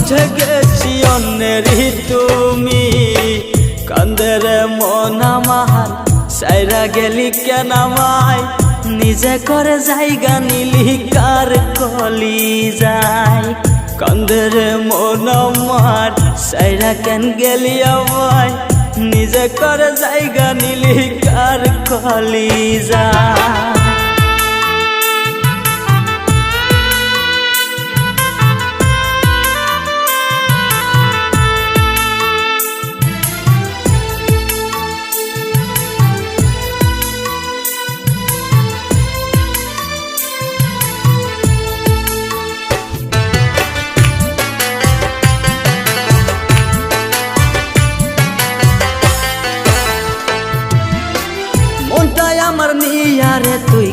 বুঝে গেছি অন্যেরই তুমি কান্দের মন আমার সাইরা গেলি কেন আমায় নিজে করে জায়গা নিলি কার কলি যায় কান্দের মন আমার সাইরা কেন গেলি আমায় নিজে করে জায়গা নিলি কার কলি যায়